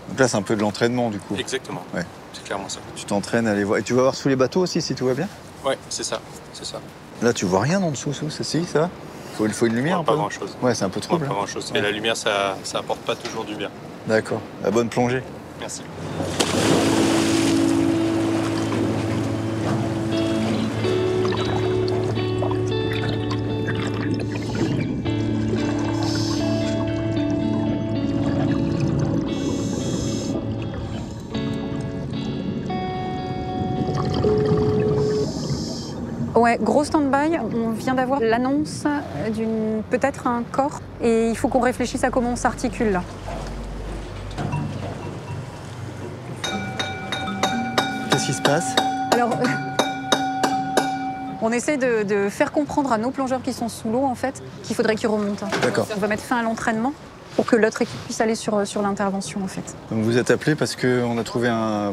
Donc là, c'est un peu de l'entraînement, du coup. Exactement. Ouais. C'est clairement ça. Tu t'entraînes à aller voir. Et tu vas voir sous les bateaux aussi, si tout va bien? Ouais, c'est ça. C'est ça. Là, tu vois rien en dessous, ça, si, ça va? Il faut une lumière, un peu. Pas grand-chose. Ouais, c'est un peu trouble. Pas grand-chose. Mais la lumière, ça apporte pas toujours du bien. D'accord. La bonne plongée. Merci. Ouais, gros stand-by. On vient d'avoir l'annonce d'une peut-être un corps et il faut qu'on réfléchisse à comment on s'articule là. Qu'est-ce qui se passe? Alors, on essaie de faire comprendre à nos plongeurs qui sont sous l'eau en fait qu'il faudrait qu'ils remontent. D'accord. On va mettre fin à l'entraînement pour que l'autre équipe puisse aller sur l'intervention en fait. Donc vous êtes appelé parce qu'on a trouvé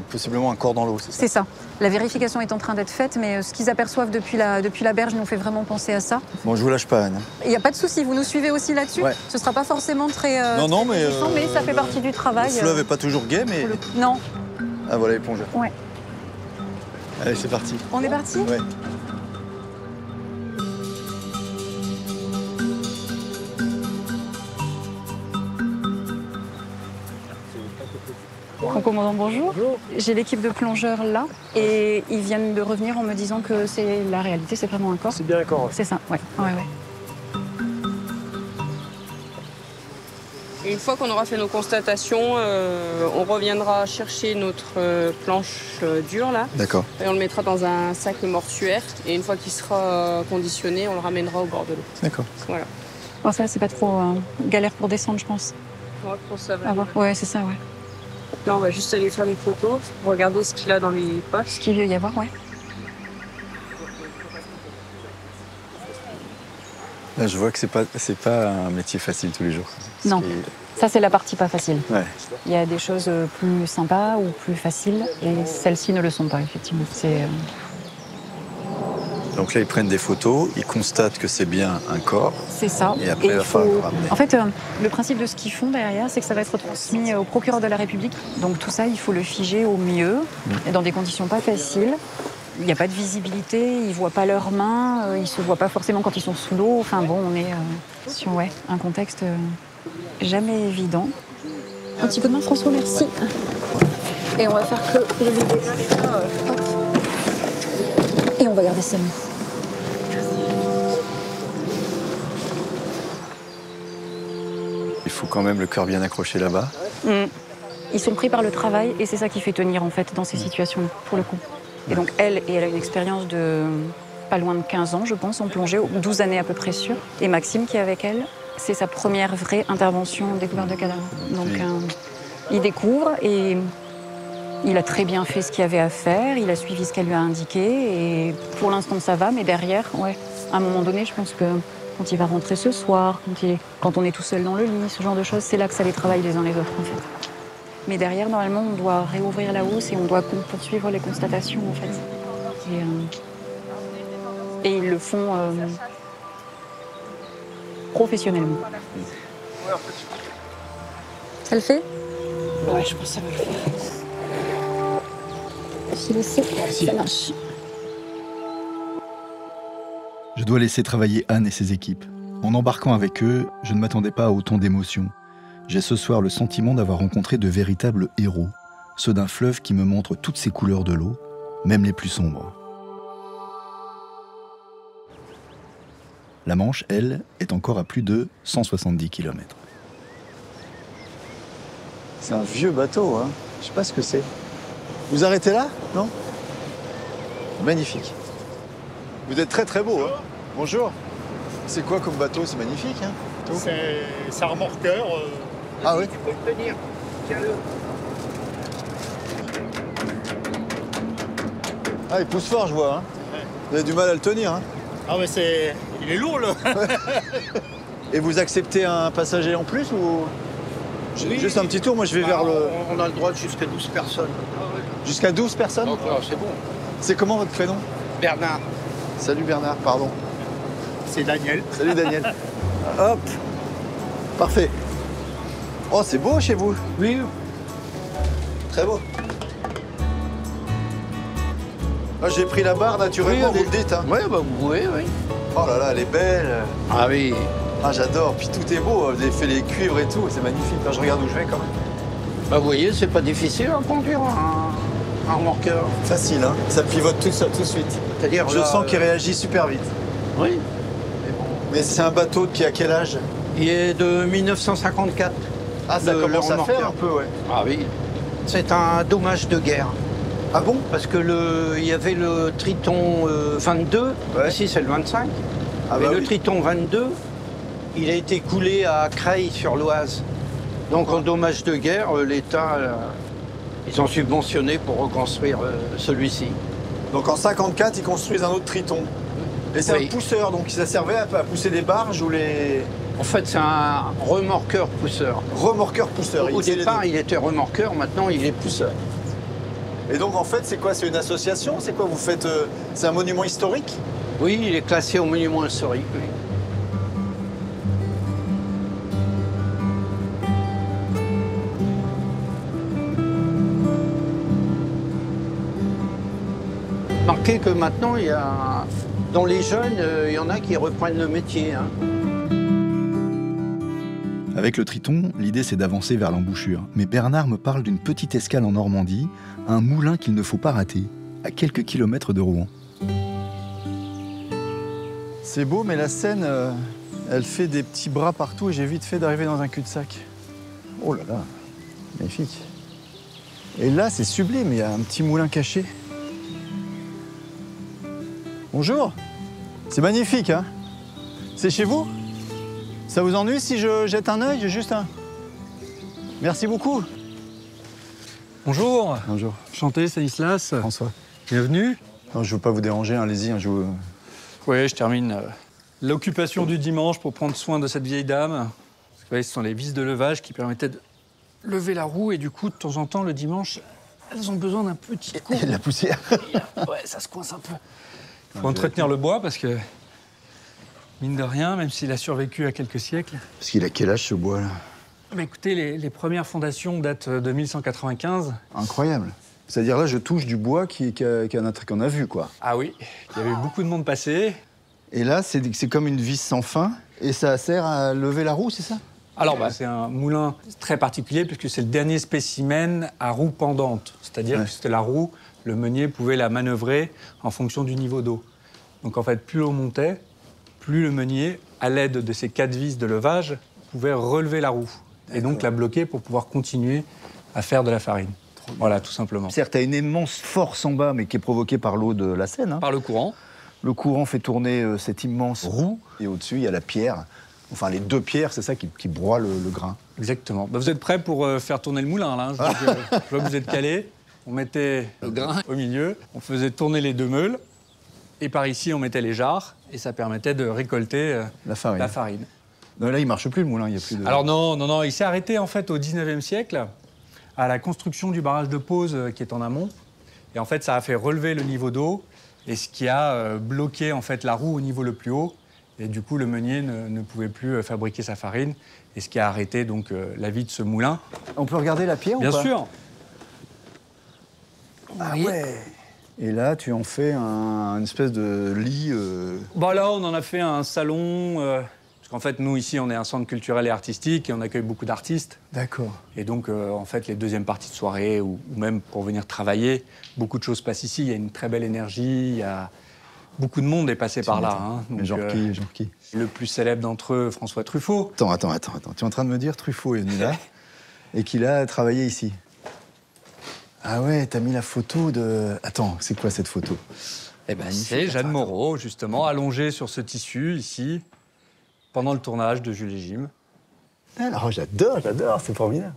possiblement un corps dans l'eau, c'est ça? C'est ça. La vérification est en train d'être faite, mais ce qu'ils aperçoivent depuis la berge nous fait vraiment penser à ça. Bon, je vous lâche pas, Anne. Il n'y a pas de souci, vous nous suivez aussi là-dessus. Ouais. Ce ne sera pas forcément très non, mais puissant, mais ça fait partie du travail. Le fleuve n'est pas toujours gai, mais... Non. Ah, voilà les plongeurs. Ouais. Allez, c'est parti. On est parti? Ouais. Mon commandant, bonjour. J'ai l'équipe de plongeurs là et ils viennent de revenir en me disant que c'est la réalité, c'est vraiment un corps. C'est bien un corps. C'est ça, ouais. Ouais. Une fois qu'on aura fait nos constatations, on reviendra chercher notre planche dure là. D'accord. Et on le mettra dans un sac mortuaire. Et une fois qu'il sera conditionné, on le ramènera au bord de l'eau. D'accord. Voilà. Bon, ça, c'est pas trop galère pour descendre, je pense. Ouais, pour ça va. Ouais, c'est ça, ouais. Là, on va juste aller faire des photos, regarder ce qu'il a dans les poches. Ce qu'il veut y avoir, ouais. Là, je vois que c'est pas un métier facile tous les jours. Non, ça c'est la partie pas facile. Ouais. Il y a des choses plus sympas ou plus faciles et celles-ci ne le sont pas, effectivement. Donc là, ils prennent des photos, ils constatent que c'est bien un corps. C'est ça. Et après, il va falloir le ramener. En fait, le principe de ce qu'ils font derrière, c'est que ça va être transmis au procureur de la République. Donc tout ça, il faut le figer au mieux, et dans des conditions pas faciles. Il n'y a pas de visibilité, ils ne voient pas leurs mains, ils ne se voient pas forcément quand ils sont sous l'eau. Enfin bon, on est sur un contexte jamais évident. Un petit peu de main, François, merci. Et on va faire que le vider. Hop. Et on va garder ses mains. Il faut quand même le cœur bien accroché là-bas. Ils sont pris par le travail et c'est ça qui fait tenir en fait dans ces situations, pour le coup. Et donc elle a une expérience de pas loin de 15 ans, je pense, en plongée, 12 années à peu près sûre. Et Maxime qui est avec elle, c'est sa première vraie intervention en découverte de cadavres. Donc il découvre et il a très bien fait ce qu'il y avait à faire, il a suivi ce qu'elle lui a indiqué et pour l'instant ça va, mais derrière, à un moment donné, je pense que quand il va rentrer ce soir, quand on est tout seul dans le lit, ce genre de choses, c'est là que ça les travaille les uns les autres en fait. Mais derrière, normalement, on doit réouvrir la housse et on doit poursuivre les constatations, en fait. Et ils le font professionnellement. Ça le fait? Ouais, je pense que ça va le faire. Je laisse, ça marche. Je dois laisser travailler Anne et ses équipes. En embarquant avec eux, je ne m'attendais pas à autant d'émotions. J'ai ce soir le sentiment d'avoir rencontré de véritables héros, ceux d'un fleuve qui me montre toutes ses couleurs de l'eau, même les plus sombres. La Manche, elle, est encore à plus de 170 km. C'est un vieux bateau, hein. Je sais pas ce que c'est. Vous arrêtez là? Non? Magnifique. Vous êtes très très beau, hein. Bonjour. C'est quoi comme bateau? C'est magnifique, hein. C'est un remorqueur. Ah oui? Tu peux le tenir. Tiens-le. Ah, il pousse fort, je vois. Hein. Ouais. Vous avez du mal à le tenir. Hein. Ah, mais il est lourd, là. Et vous acceptez un passager en plus ou... Oui. Juste un petit tour, moi je vais vers le... On a le droit jusqu'à 12 personnes. Jusqu'à 12 personnes? Donc, c'est bon. C'est comment votre prénom? Bernard. Salut Bernard, pardon. C'est Daniel. Salut Daniel. Hop. Parfait. Oh, c'est beau chez vous. Oui. Très beau. Ah, j'ai pris la barre naturellement, vous le dites. Hein. Oui, bah, vous pouvez, oui. Oh là là, elle est belle. Ah oui. Ah, j'adore. Puis tout est beau. Vous avez fait les cuivres et tout. C'est magnifique. Quand je regarde où je vais, quand même. Bah, vous voyez, c'est pas difficile à conduire un remorqueur. Facile, hein. Ça pivote tout ça tout de suite. C'est-à-dire Je sens qu'il réagit super vite. Oui. Mais c'est un bateau qui a quel âge? Il est de 1954. Ah, ça commence à faire un peu, ouais. Ah oui. C'est un dommage de guerre. Ah bon? Parce que il y avait le Triton 22, ici c'est le 25. Ah mais bah le oui. Triton 22, il a été coulé à Creil-sur-Loise. Donc en dommage de guerre, l'État, ils ont subventionné pour reconstruire celui-ci. Donc en 54, ils construisent un autre Triton. Et c'est un pousseur, donc ça servait à pousser les barges ou les... En fait, c'est un remorqueur-pousseur. Remorqueur-pousseur. Au départ, il était remorqueur, maintenant il est pousseur. Et donc en fait, c'est quoi? C'est une association? C'est quoi vous faites? C'est un monument historique? Oui, il est classé au monument historique, oui. Remarquez que maintenant, dans les jeunes, il y en a qui reprennent le métier. Hein. Avec le Triton, l'idée c'est d'avancer vers l'embouchure. Mais Bernard me parle d'une petite escale en Normandie, un moulin qu'il ne faut pas rater, à quelques kilomètres de Rouen. C'est beau, mais la Seine, elle fait des petits bras partout et j'ai vite fait d'arriver dans un cul-de-sac. Oh là là, magnifique. Et là, c'est sublime, il y a un petit moulin caché. Bonjour. C'est magnifique, hein? C'est chez vous? Ça vous ennuie si je jette un œil? Juste un. Merci beaucoup. Bonjour. Bonjour. Enchanté, Stanislas. François. Bienvenue. Non, je ne veux pas vous déranger, hein, allez-y. Hein, Oui, je termine l'occupation du dimanche pour prendre soin de cette vieille dame. Vous voyez, ce sont les vis de levage qui permettaient de lever la roue et du coup, de temps en temps, le dimanche, elles ont besoin d'un petit coup. Et de la poussière. Ouais, ça se coince un peu. Il faut entretenir le bois parce que, mine de rien, même s'il a survécu à quelques siècles... Parce qu'il a quel âge, ce bois-là? Mais écoutez, les premières fondations datent de 1195. Incroyable. C'est-à-dire là, je touche du bois qu'on a vu, quoi. Ah oui, il y avait eu beaucoup de monde passé. Et là, c'est comme une vis sans fin, et ça sert à lever la roue, c'est ça? Alors, c'est un moulin très particulier, puisque c'est le dernier spécimen à roue pendante. C'est-à-dire que c'était la roue, le meunier pouvait la manœuvrer en fonction du niveau d'eau. Donc en fait, plus l'eau montait, plus le meunier, à l'aide de ces 4 vis de levage, pouvait relever la roue. Et donc la bloquer pour pouvoir continuer à faire de la farine. Voilà, tout simplement. Certes, tu as une immense force en bas, mais qui est provoquée par l'eau de la Seine. Hein. Par le courant. Le courant fait tourner cette immense roue, et au-dessus, il y a la pierre. Enfin, les 2 pierres, c'est ça qui broie le grain. Exactement. Vous êtes prêts pour faire tourner le moulin, là? Je vois que vous êtes calés. On mettait le grain au milieu, on faisait tourner les 2 meules, et par ici, on mettait les jarres, et ça permettait de récolter la farine. Non, là, il ne marche plus, le moulin, il n'y a plus de... Alors non, il s'est arrêté, en fait, au 19e siècle, à la construction du barrage de Pose qui est en amont. Et en fait, ça a fait relever le niveau d'eau, et ce qui a bloqué, en fait, la roue au niveau le plus haut. Et du coup, le meunier ne pouvait plus fabriquer sa farine, et ce qui a arrêté, donc, la vie de ce moulin. On peut regarder la pierre ou pas? Bien sûr. Ah ouais. Et là, tu en fais une espèce de lit... Bah là, on en a fait un salon... parce qu'en fait, nous, ici, on est un centre culturel et artistique et on accueille beaucoup d'artistes. D'accord. Et donc, en fait, les deuxièmes parties de soirée ou même pour venir travailler, beaucoup de choses passent ici. Il y a une très belle énergie, il y a... Beaucoup de monde est passé par là. Hein. Donc, genre qui Le plus célèbre d'entre eux, François Truffaut. Attends. Tu es en train de me dire Truffaut est venu là et qu'il a travaillé ici. Ah ouais, t'as mis la photo de... Attends, c'est quoi cette photo? Eh ben, c'est Jeanne Moreau, justement, allongée sur ce tissu, ici, pendant le tournage de Jules et Jim. Alors, j'adore, c'est formidable.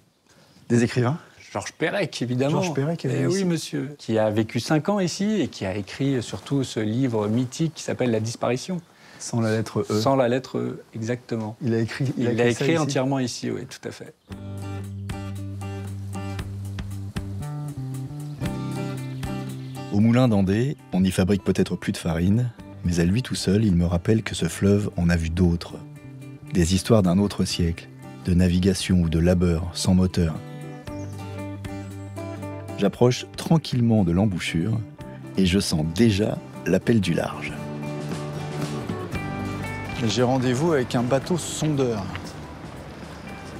Des écrivains? Georges Perec, évidemment. Georges Perec, oui, monsieur. Qui a vécu 5 ans ici et qui a écrit surtout ce livre mythique qui s'appelle La disparition. Sans la lettre E. Sans la lettre E, exactement. Il a écrit ça entièrement ici, oui, tout à fait. Au moulin d'Andé, on n'y fabrique peut-être plus de farine, mais à lui tout seul, il me rappelle que ce fleuve en a vu d'autres. Des histoires d'un autre siècle, de navigation ou de labeur sans moteur. J'approche tranquillement de l'embouchure et je sens déjà l'appel du large. J'ai rendez-vous avec un bateau sondeur.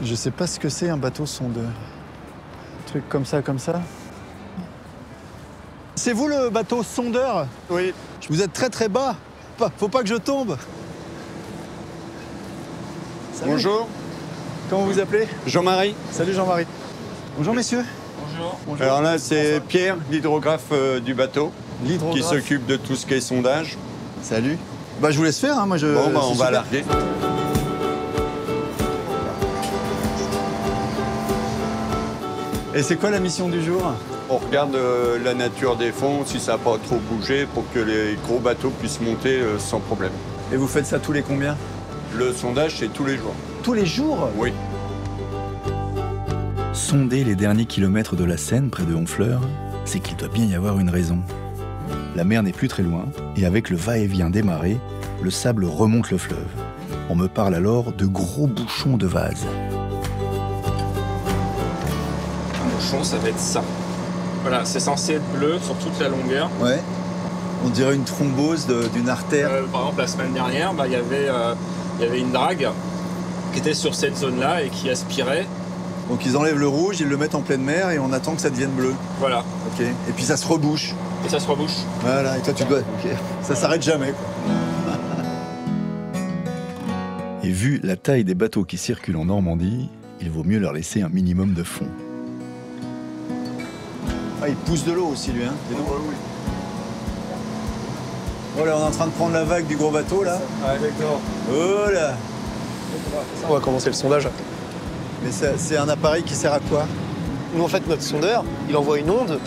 Je sais pas ce que c'est un bateau sondeur. Un truc comme ça, comme ça. C'est vous le bateau sondeur? Oui. Vous êtes très très bas. Faut pas que je tombe. Salut. Bonjour. Comment vous vous appelez? Jean-Marie. Salut Jean-Marie. Bonjour messieurs. Bonjour. Alors là, c'est Pierre, l'hydrographe du bateau, qui s'occupe de tout ce qui est sondage. Salut. Bah, je vous laisse faire, hein. Moi, Bon, bah, on va super. larguer. Et c'est quoi la mission du jour? On regarde la nature des fonds, si ça n'a pas trop bougé, pour que les gros bateaux puissent monter sans problème. Et vous faites ça tous les combien? Le sondage, c'est tous les jours. Tous les jours? Oui. Sonder les derniers kilomètres de la Seine près de Honfleur, c'est qu'il doit bien y avoir une raison. La mer n'est plus très loin, et avec le va-et-vient des marées, le sable remonte le fleuve. On me parle alors de gros bouchons de vase. Un bouchon, ça va être ça. Voilà, c'est censé être bleu sur toute la longueur. Ouais. On dirait une thrombose d'une artère. Par exemple, la semaine dernière, il y avait une drague qui était sur cette zone-là et qui aspirait. Donc ils enlèvent le rouge, ils le mettent en pleine mer et on attend que ça devienne bleu. Voilà. Ok. Et puis ça se rebouche. Et ça se rebouche. Voilà, et toi tu dois. Ok. Ça s'arrête jamais, quoi. Et vu la taille des bateaux qui circulent en Normandie, il vaut mieux leur laisser un minimum de fond. Ah, il pousse de l'eau aussi, lui, hein? Oui. Voilà, on est en train de prendre la vague du gros bateau, là. Ouais, d'accord. Oh là! On va commencer le sondage. Mais c'est un appareil qui sert à quoi? Nous, en fait, notre sondeur, il envoie une onde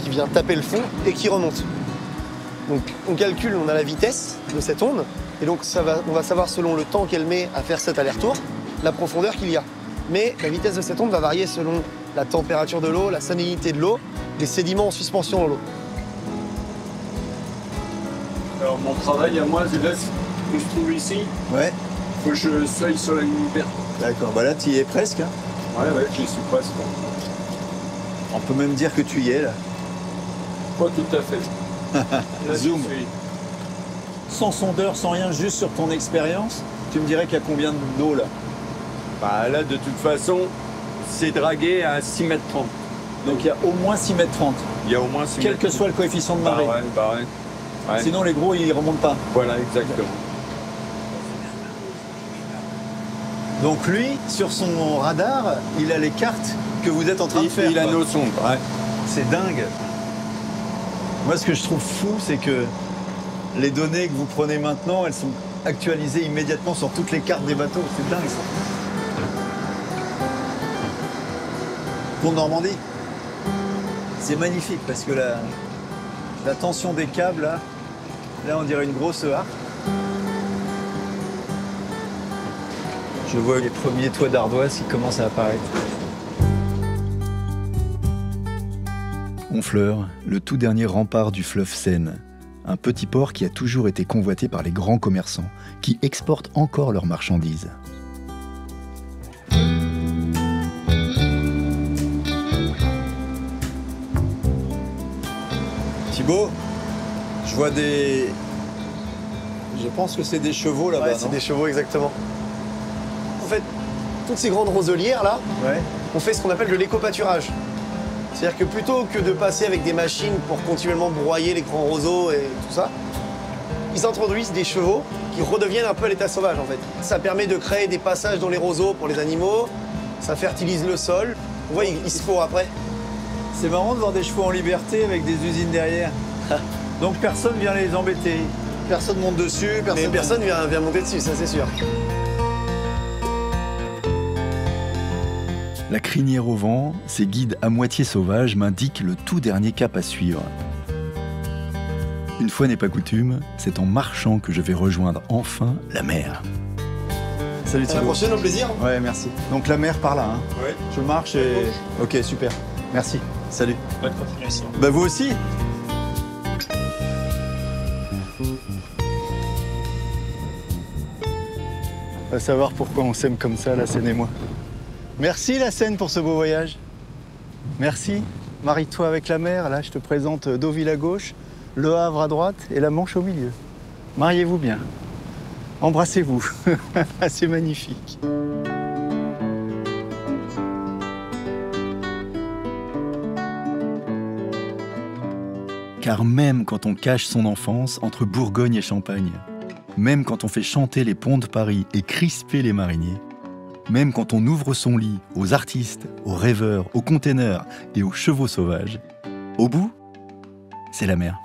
qui vient taper le fond et qui remonte. Donc, on calcule, on a la vitesse de cette onde, et donc on va savoir selon le temps qu'elle met à faire cet aller-retour, la profondeur qu'il y a. Mais la vitesse de cette onde va varier selon la température de l'eau, la salinité de l'eau, les sédiments en suspension dans l'eau. Alors, mon travail à moi, c'est là, que je trouve ici. Ouais. Faut que je sois sur la ligne verte. D'accord, bah là, tu y es presque. Hein. Ouais, j'y suis presque. On peut même dire que tu y es, là. Pas tout à fait. Là, Zoom. Sans sondeur, sans rien, juste sur ton expérience, tu me dirais qu'il y a combien d'eau, là? Bah là, de toute façon, c'est dragué à 6,30 m. Donc il y a au moins 6,30 m. Il y a au moins 6 Quel mètres. que soit le coefficient de marée. Bah ouais. Ouais. Sinon, les gros, ils remontent pas. Voilà, exactement. Donc lui, sur son radar, il a les cartes que vous êtes en train de faire. Il a quoi. nos sondes, ouais. C'est dingue. Moi, ce que je trouve fou, c'est que les données que vous prenez maintenant, elles sont actualisées immédiatement sur toutes les cartes des bateaux. C'est dingue, ça. Pont de Normandie. C'est magnifique parce que la tension des câbles, là, on dirait une grosse harpe. Je vois les premiers toits d'ardoise qui commencent à apparaître. Honfleur, le tout dernier rempart du fleuve Seine. Un petit port qui a toujours été convoité par les grands commerçants, qui exportent encore leurs marchandises. Thibaut, je vois des... Je pense que c'est des chevaux là-bas, Ouais, c'est des chevaux, exactement. En fait, toutes ces grandes roselières là, on fait ce qu'on appelle de l'éco-pâturage. C'est-à-dire que plutôt que de passer avec des machines pour continuellement broyer les grands roseaux et tout ça, ils introduisent des chevaux qui redeviennent un peu à l'état sauvage en fait. Ça permet de créer des passages dans les roseaux pour les animaux, ça fertilise le sol. On voit, ils se fourrent après. C'est marrant de voir des chevaux en liberté avec des usines derrière. Donc personne vient les embêter. Personne monte dessus, personne vient monter dessus, ça c'est sûr. La crinière au vent, ces guides à moitié sauvages m'indiquent le tout dernier cap à suivre. Une fois n'est pas coutume, c'est en marchant que je vais rejoindre enfin la mer. Salut À la Thibaut. prochaine, au plaisir. Ouais, merci. Donc la mer par là, hein. Ouais. Je marche et... Ok, super. Merci. Salut. Bonne continuation. Bah vous aussi. On va savoir pourquoi on s'aime comme ça, la Seine et moi. Merci la Seine pour ce beau voyage. Merci. Marie-toi avec la mer. Là, je te présente Deauville à gauche, Le Havre à droite et la Manche au milieu. Mariez-vous bien. Embrassez-vous. C'est magnifique. Car même quand on cache son enfance entre Bourgogne et Champagne, même quand on fait chanter les ponts de Paris et crisper les mariniers, même quand on ouvre son lit aux artistes, aux rêveurs, aux containers et aux chevaux sauvages, au bout, c'est la mer.